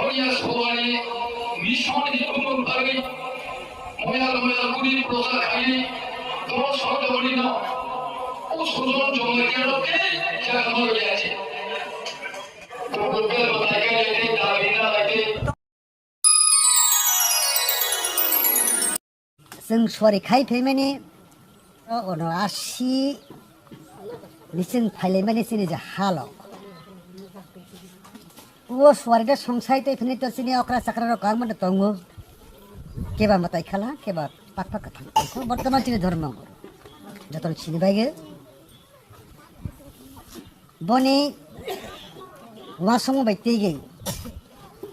Korea Sowari, Mission Hikun Bagi, Moya Kudi Prosa Kai, Dos Hotorino, Usunon Jomariano, Jagamor Yachi. जों सरि खाइफैमाने अन आसि निसिं फाइलायमाने सिनि जे हालो वो सवारिदा संसाइते फिनि तो सिनि अक्रा सक्रा र कामन तंगो केबा मताइ खाला केबा पाकपा कथा वर्तमान सिनि धर्म जतन सिनि बाइगे बनि वासंग बाइतेगे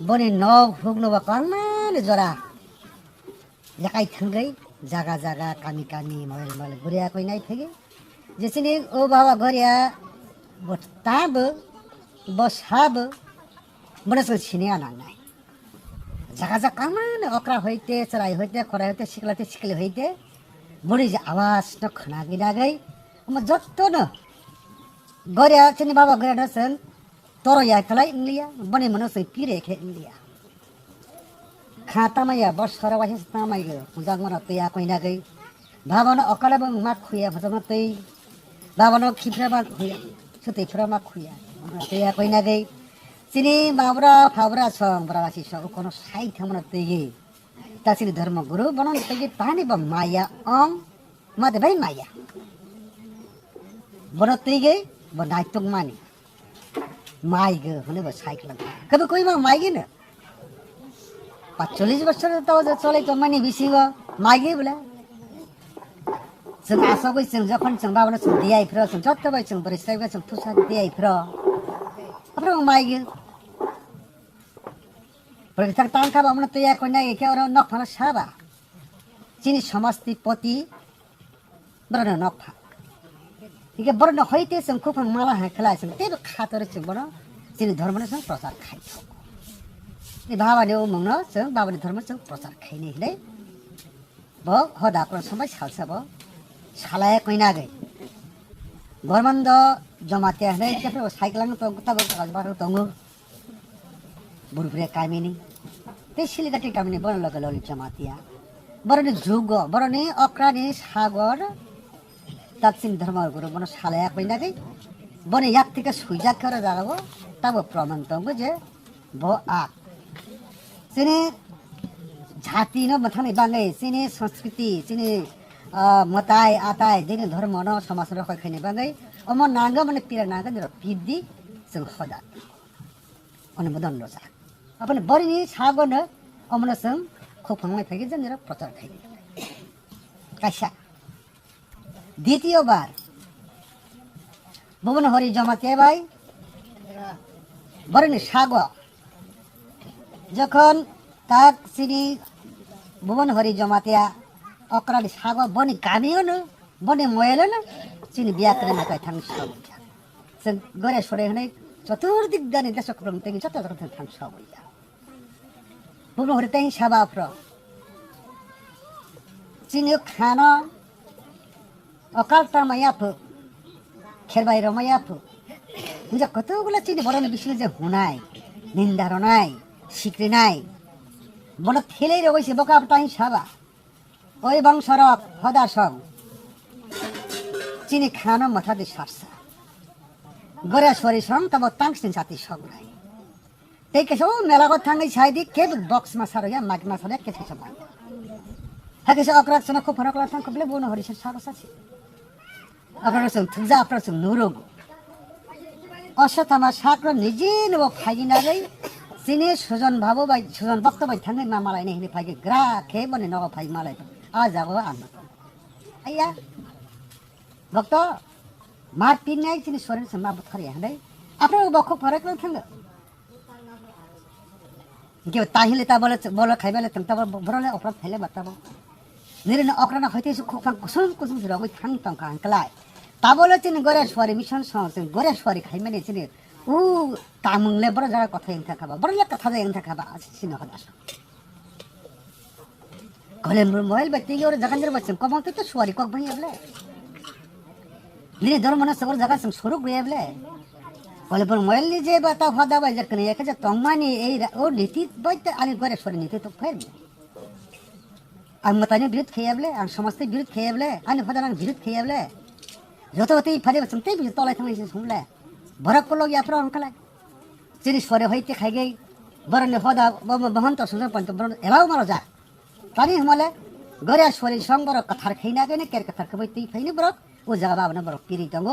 बनि न हुग्नो बा कामन जरा याकाइ थंगै जागा जागा कामी कामी मल गुरिया कोइ नाइ फेगे जेसिनि ओ बाबा गरिया बताब बसाब बनस छिने नांनाय जागा जागा कामान अक्रा होइते चराइ होइते खराइ होइते सिकलाते सिकले होइते बडी जे आवाज न खना गिनागै म जत्तो न गरिया छिनि बाबा गरिया नसन तरो या खलाई इंलिया बने मनस पिरे खे इंलिया खाता माया बस सरा वासे तामाइगो उजाग मन तया कोइना गई भावन अकला बं मा खुया भजम तै भावन खिफ्रा मा खुया सुतैफ्रा मा खुया तया कोइना गई सिनि माब्रा फाब्रा सं बरासी स कोनो साइ थमन तैगे तासिनि धर्म गुरु बनन तैगे पानी ब माया अं माते भाइ माया बन तैगे ब नाइतुक मानि माइगो हुने ब साइकल कबे कोइ मा माइगे न 40 वर्ष त चले त माने बिसिग मागे बोला जों आसाबै जों जखन जों बाबना जों दियाइफ्रा जों जत्तबै जों बरिसाइबा जों थुसा दियाइफ्रा après मागे प्रत्येक तांखा बामना तया कोइना एके और नखना साबा चिनि समस्ति पति बरन नखा ठीक बरन होइते जों खुफां माला हाखला जों तेबो खातर जों बन चिनि धर्मले जों प्रचार खाइ बाबाले उमंगनो जों बाबाले धर्म जों प्रचार खाइने हिलै ब हदाक्र समय सालसा ब सालाया कोइना गई गरमन्द जमाते हनै केफ्रो साइकलाङ त गुतागो काजबार तंगो बुरफुरे कामिनी ते सिलिगटी कामिनी बन लग ललि जमातिया बरने जुग बरने अक्राने सागर दक्षिण धर्म गुरु बन सालाया कोइना गई बने याक्तिका सुइजा कर जागो तब प्रमाण तंगो जे ब आ सिने जाति न मथाने बांगे सिने संस्कृति सिने मताय आताय दिने धर्म न समाज र खैने बांगे अम नांगा माने पिरा नांगा जरा पिद्दी जों खदा अनुमोदन लजा अपन बरिनि सागो न अमन जों खोफांनाय थागे जरा प्रचार खाइने कासा द्वितीय बार भुवन हरि जमाते भाई बरिनि सागो যখন তাক সিনি ভুবন হরি জমাতিয়া অকরালি সাগো বনি কামিও ন বনি ময়েল ন সিনি বিয়া করে নাকাই থাং সব जों गरे सरे हनै चतुर्दिक दानि देशक्रम तेनि चत चत थां सब या भुवन हरि तेनि साबाफ्र सिनि खाना अकाल तामायाफो खेरबाय रमायाफो हिंजा कतगुला सिनि बरनि बिसिनि जे हुनाय निन्दा रनाय सिक्रिनाय बन थेलै रगैसे बका ताइ साबा ओइ बं सरक हदा सं चिनि खाना मथा दे सारसा गरे सरी सं तब तांगसिन साथि सबलाई तेकेसो मेलाको थांगै साइदि केब बक्स मा सारो या माग मा सारो केसे सबै हकेसे अक्रा सना को फरक ला थांग कबले बोन हरिस सारो साछि अक्रा सं थुजा अक्रा सं नुरो असतमा साक्र निजिन व फागिना गई सिने सुजन भाबो बाइ सुजन भक्त बाइ थांगै मा मलाई नै हिने फागे ग्रा खे बने नग फाइ मलाई आ जागो आन आया भक्त मार पिन्याइ सिने सोरेन समा बखरे हनै आफ्नो बखो फरक न थांग के ताहिले ता बोल खाइबले तंग ता बरले अप्रा फैले बताबो निरन अक्रा न खैते खुफां कुसुम कुसुम रगै थांग तंग कांकलाय ताबोले चिन गरे स्वरी मिशन स गरे स्वरी खाइमेने चिने ऊ तामुंगले बड़ जरा कथा एंथा खाबा बड़ले कथा जे एंथा खाबा सिन हदास गले मोबाइल बत्ती और जगंजर बच्चन कमाते तो स्वरी कक भई अबले निरे धर्म न सबर जगह सं स्वरूप गयबले বলে বল মোবাইল যে বাতা ফাদা বাই যেখানে একে যে তংমানি এই ও নীতি বইতে আনি করে সরে নীতি তো ফের আমি মতানি বিরুদ্ধ খেয়াবলে আমি সমস্ত বিরুদ্ধ খেয়াবলে আমি ফাদার বিরুদ্ধ খেয়াবলে যত হতেই ফাদে বসতে তলায় থামাই শুনলে ভরক করলো ইয়াত্রা অনকালে জিনিস পরে হইতে খাই গই বরণে ফাদা বহন্ত সুন্দর পঞ্চ বরণ এলাও মারো যা তানি হমালে ঘরে সরে সংবর কথার খাই না গেলে কের কথার খাবই তুই খাইনি বরক ও জায়গা বাবনা বরক কিরি দঙ্গ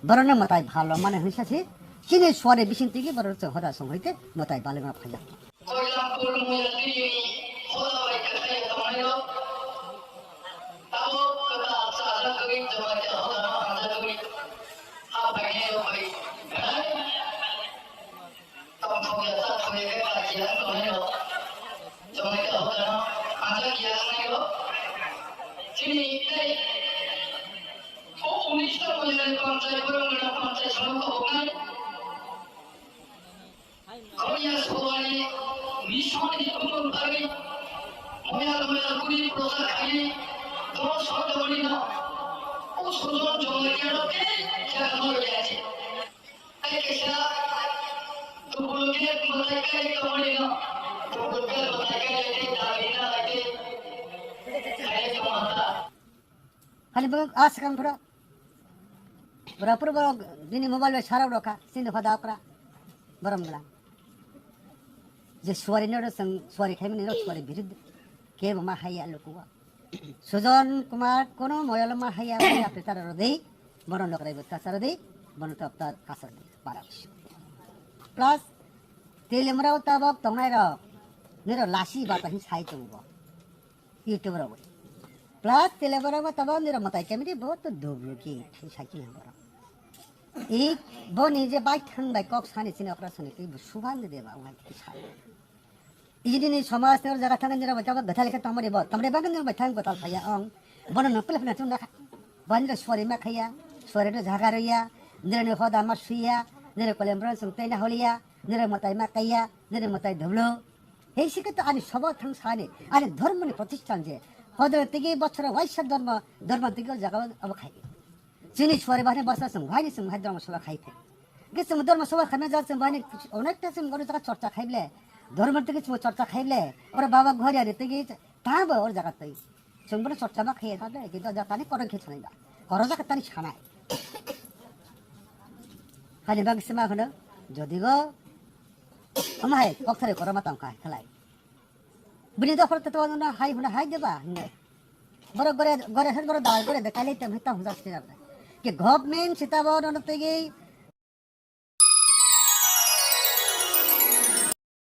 বরণে মতাই ভালো মানে হইসাছে চিনি সরে বিশিন থেকে বড় হদা সং হইতে মতাই বালেমা ফাইলা কইলামপুর মুয়াল্লি খোদাবাই কাছে তোমাইলো তাও কথা সাজা করি জমাতে হদা সাজা করি আপাকে ভাই তখন ফোয়া তা ফোয়া কে কাজিয়া তোমাইলো জমাতে হদা সাজা কিয়া নাইলো চিনি এই ও 1950 বরংনা 50 সনক হোকাই করিয়া সোয়ালি মিশনে কোন ভাবে ময়া কুড়ি প্রসাদ খাই তোমার শব্দ বলি না ও সুজন জমাকে খেলা হয়ে গেছে তাই কেসা তো বলকে মাথায় কাই কমলি না তো বলকে মাথায় কাই এই দাবি না লাগে খাই জমাতা খালি আজ কাম ফরা বরাবর বড় দিনে মোবাইল সারাও রখা সিন্ধু ফাদা করা বরম গলা যে সোয়ারি নড় সং সোয়ারি খাইমি নড় সোয়ারি বিরুদ্ধে কে মা হাইয়া লোকুয়া সুজন কুমার কোন ময়ল মা হাইয়া আপনি তার দেই মরণ লকরাই কাছার দেই বন তো আপনার কাছার দেই 12 প্লাস তেলেমরাও তাবক তংনাই র নির লাসি বাতা হি সাই তুব ইউটিউব র প্লাস তেলেমরাও তাবক নির মতাই কেমিটি বহুত দুবলু কি সাইকেল হবার এই বনি যে বাইক থান বাই কক সানি চিনি অকরা সানি কি সুভান দেবা ওনা কি সাই ইদিনি সমাজ নের জায়গা থাকেন যারা বাচ্চা গথা লেখা তোমারে বত তোমরে বাগান নের বাইথান গতাল খাইয়া অং বন নকলে ফনা চুন রাখা বানরে সরে মা খাইয়া সরে ঝাগা রইয়া নিরে হদা মার সুইয়া নিরে কলেমব্রন সুংতাই না হলিয়া নিরে মতাই মা কাইয়া নিরে মতাই ধবলো এই শিখে তো আনি সব থাং সানে আরে ধর্মনি প্রতিষ্ঠান যে হদর থেকে বছর ওয়াইশা ধর্ম থেকে জায়গা অব খাই চিনি সরে বানে বসা সং ভাইনি সং ভাই ধর্ম সভা খাইতে গেছে ধর্ম সভা খামে যাচ্ছে বানে অনেকটা সং গরে জায়গা চর্চা খাইলে ধর্ম থেকে চর্চা খাইলে ওর বাবা ঘরে আরে থেকে তাব ওর জায়গা তাই সঙ্গে চর্চা বা খাইয়ে থাকলে কিন্তু জাতানি করে খেয়ে ছানাই না করো জায়গা তানি ছানায় খালি বাকি সীমা হলো যদি গো আমায় কক্ষরে করো মাতাম খায় খেলাই বিনি দফর তো না হাই হনা হাই দেবা বড় ঘরে ঘরে বড় দাঁড় করে দেখাইলে তো হিতা হুঁজা কে গভর্নমেন্ট সীতাবর থেকে